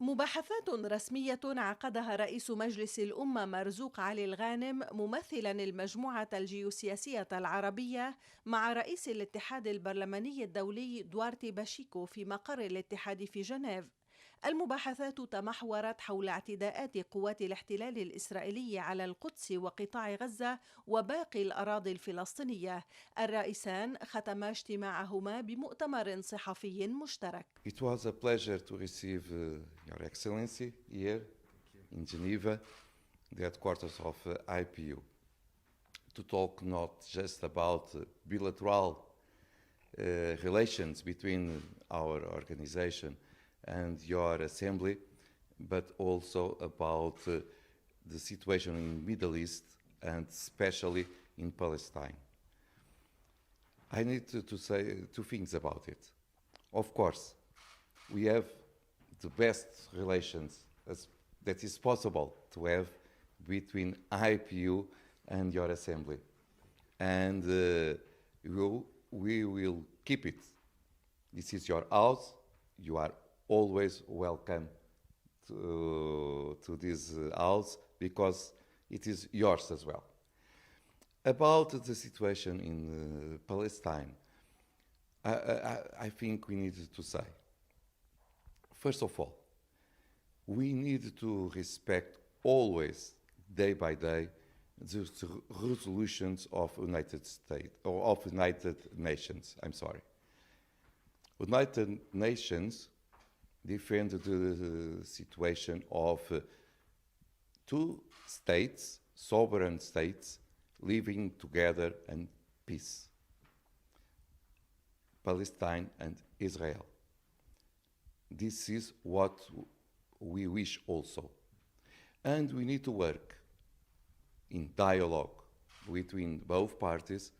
مباحثات رسمية عقدها رئيس مجلس الأمة مرزوق علي الغانم ممثلا المجموعة الجيوسياسية العربية مع رئيس الاتحاد البرلماني الدولي دوارتي باشيكو في مقر الاتحاد في جنيف. المباحثات تمحورت حول اعتداءات قوات الاحتلال الإسرائيلي على القدس وقطاع غزة وباقي الأراضي الفلسطينية. الرئيسان ختما اجتماعهما بمؤتمر صحفي مشترك. It was a pleasure to receive Your Excellency here in Geneva, the headquarters of IPU, to talk not just about bilateral relations between our organization and your assembly, but also about the situation in the Middle East and especially in Palestine. I need to say two things about it. Of course, we have the best relations that is possible to have between IPU and your assembly. And we will keep it. This is your house. You are always welcome to this house because it is yours as well. About the situation in Palestine, I think we need to say, first of all, we need to respect always, day by day, the resolutions of United States or of United Nations. United Nations defend the situation of two states, sovereign states, living together in peace. Palestine and Israel. This is what we wish also. And we need to work in dialogue between both parties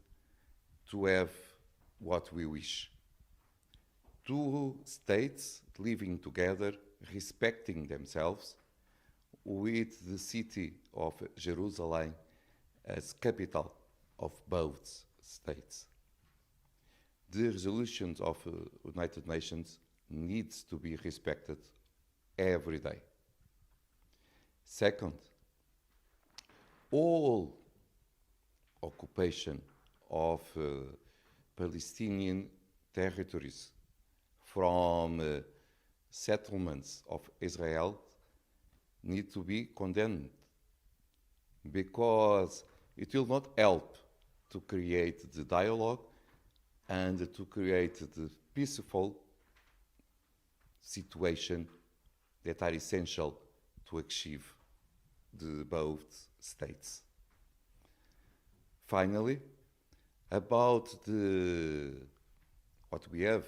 to have what we wish. Two states living together, respecting themselves, with the city of Jerusalem as capital of both states. The resolutions of United Nations needs to be respected every day. Second, all occupation of Palestinian territories from settlements of Israel need to be condemned because it will not help to create the dialogue and to create the peaceful situation that are essential to achieve both states. Finally, about what we have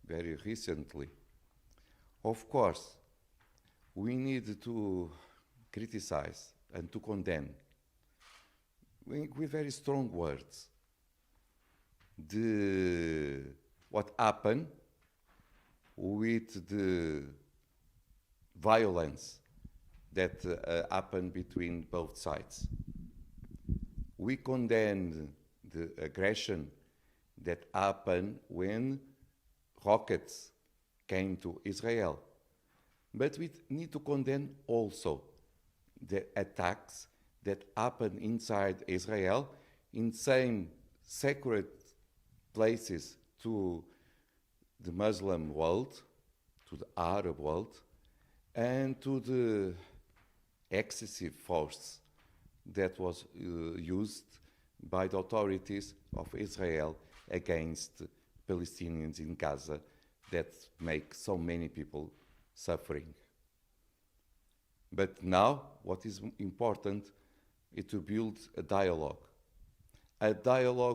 very recently, of course, we need to criticize and to condemn with very strong words what happened with the violence that happened between both sides. We condemn the aggression that happened when rockets came to Israel. But we need to condemn also the attacks that happened inside Israel in same sacred places to the Muslim world, to the Arab world, and to the excessive force that was used by the authorities of Israel against Palestinians in Gaza that make so many people suffering. But now, what is important is to build a dialogue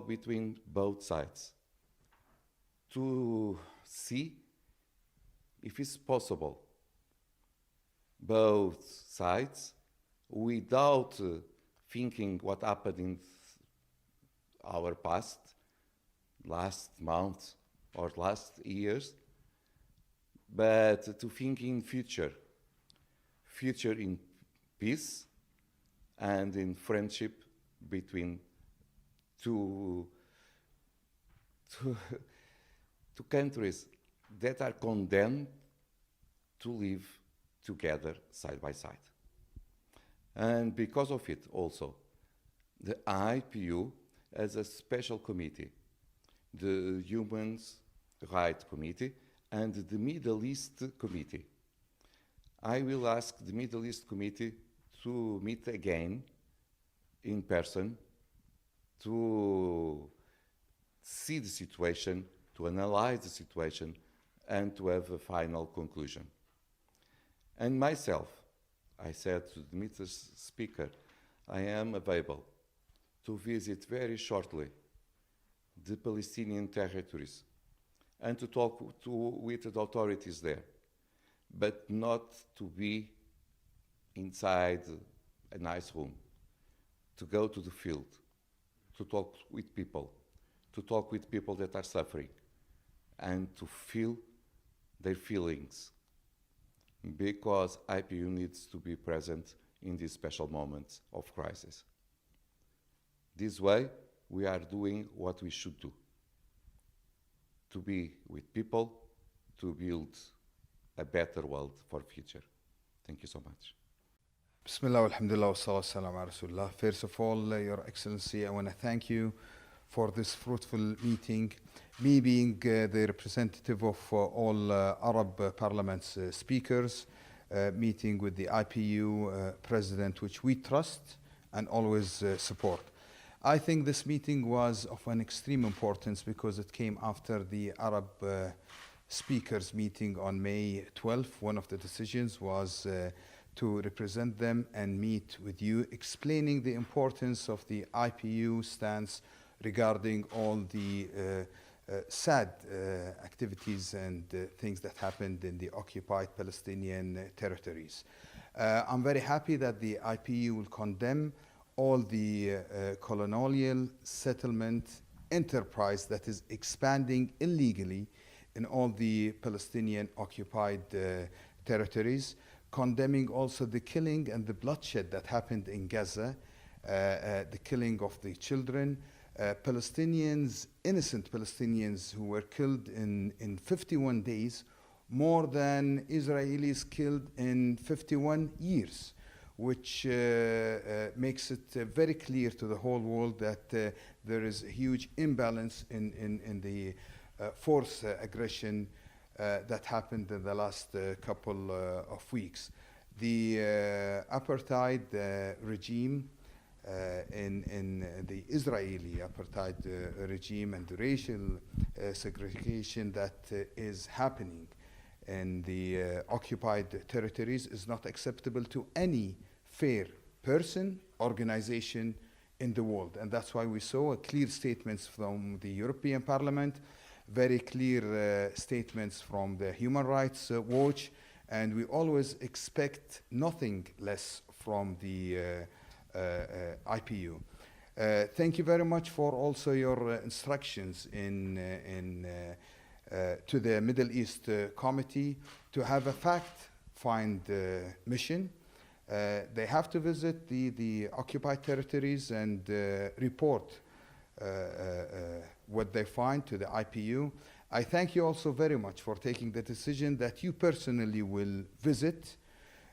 between both sides, to see if it's possible both sides without thinking what happened in our past, last month or last years, but to think in future in peace and in friendship between two countries that are condemned to live together side by side. And because of it also, the IPU has a special committee, the Human Rights Committee and the Middle East Committee. I will ask the Middle East Committee to meet again in person to see the situation, to analyze the situation, and to have a final conclusion. And myself, I said to the Mr. Speaker, I am available to visit very shortly the Palestinian territories and to talk with the authorities there, but not to be inside a nice room, to go to the field, to talk with people that are suffering, and to feel their feelings, because IPU needs to be present in these special moments of crisis. This way, we are doing what we should do, to be with people, to build a better world for the future. Thank you so much. Bismillah, alhamdulillah, wa salatu salam ala Rasulullah. First of all, Your Excellency, I want to thank you for this fruitful meeting. Me being the representative of all Arab parliaments speakers, meeting with the IPU president, which we trust and always support. I think this meeting was of an extreme importance because it came after the Arab speakers meeting on May 12th. One of the decisions was to represent them and meet with you, explaining the importance of the IPU stance regarding all the sad activities and things that happened in the occupied Palestinian territories. I'm very happy that the IPU will condemn all the colonial settlement enterprise that is expanding illegally in all the Palestinian occupied territories, condemning also the killing and the bloodshed that happened in Gaza, the killing of the children, Palestinians, innocent Palestinians who were killed in 51 days, more than Israelis killed in 51 years, which makes it very clear to the whole world that there is a huge imbalance in the forced aggression that happened in the last couple of weeks. The apartheid regime in the Israeli apartheid regime and the racial segregation that is happening in the occupied territories is not acceptable to any fair person, organization in the world. And that's why we saw clear statements from the European Parliament, very clear statements from the Human Rights Watch, and we always expect nothing less from the IPU. Thank you very much for also your instructions to the Middle East Committee to have a fact-find mission. They have to visit the occupied territories and report what they find to the IPU. I thank you also very much for taking the decision that you personally will visit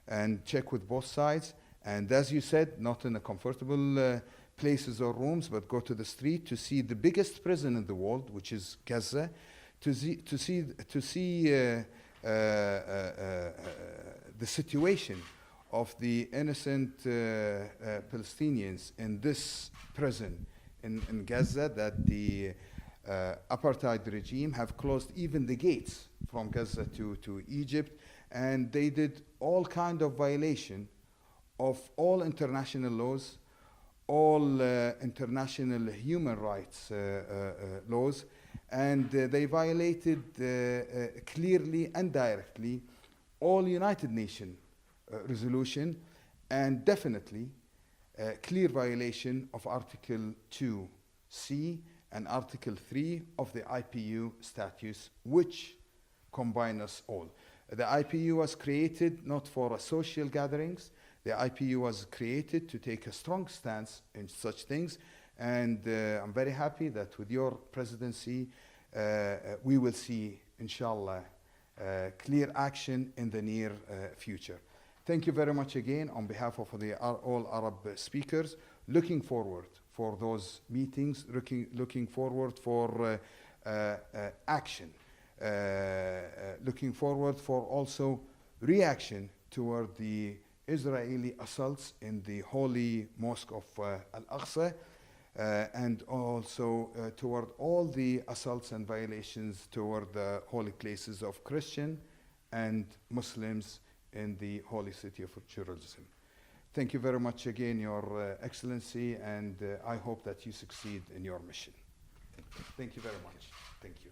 and check with both sides. And as you said, not in a comfortable places or rooms, but go to the street to see the biggest prison in the world, which is Gaza, to see the situation of the innocent Palestinians in this prison in Gaza, that the apartheid regime have closed even the gates from Gaza to Egypt, and they did all kind of violation of all international laws, all international human rights laws, and they violated clearly and directly all United Nations resolution, and definitely clear violation of Article 2C and Article 3 of the IPU statutes, which combine us all. The IPU was created not for social gatherings. The IPU was created to take a strong stance in such things, and I'm very happy that with your presidency, we will see, inshallah, clear action in the near future. Thank you very much again on behalf of the all Arab speakers. Looking forward for those meetings, looking forward for action, looking forward for also reaction toward the Israeli assaults in the holy mosque of Al-Aqsa, and also toward all the assaults and violations toward the holy places of Christian and Muslims in the holy city of Jerusalem. Thank you very much again, Your Excellency, and I hope that you succeed in your mission. Thank you very much. Thank you.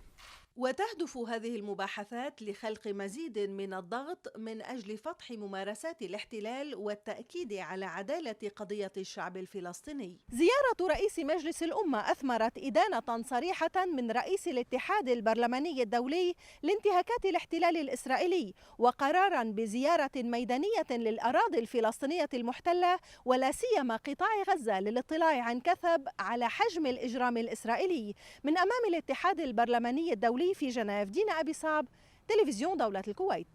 وتهدف هذه المباحثات لخلق مزيد من الضغط من أجل فتح ممارسات الاحتلال والتأكيد على عدالة قضية الشعب الفلسطيني. زيارة رئيس مجلس الأمة أثمرت إدانة صريحة من رئيس الاتحاد البرلماني الدولي لانتهاكات الاحتلال الإسرائيلي، وقرارا بزيارة ميدانية للأراضي الفلسطينية المحتلة ولا سيما قطاع غزة للاطلاع عن كثب على حجم الإجرام الإسرائيلي. من أمام الاتحاد البرلماني الدولي في جنيف، دينا أبي صعب، تلفزيون دولة الكويت.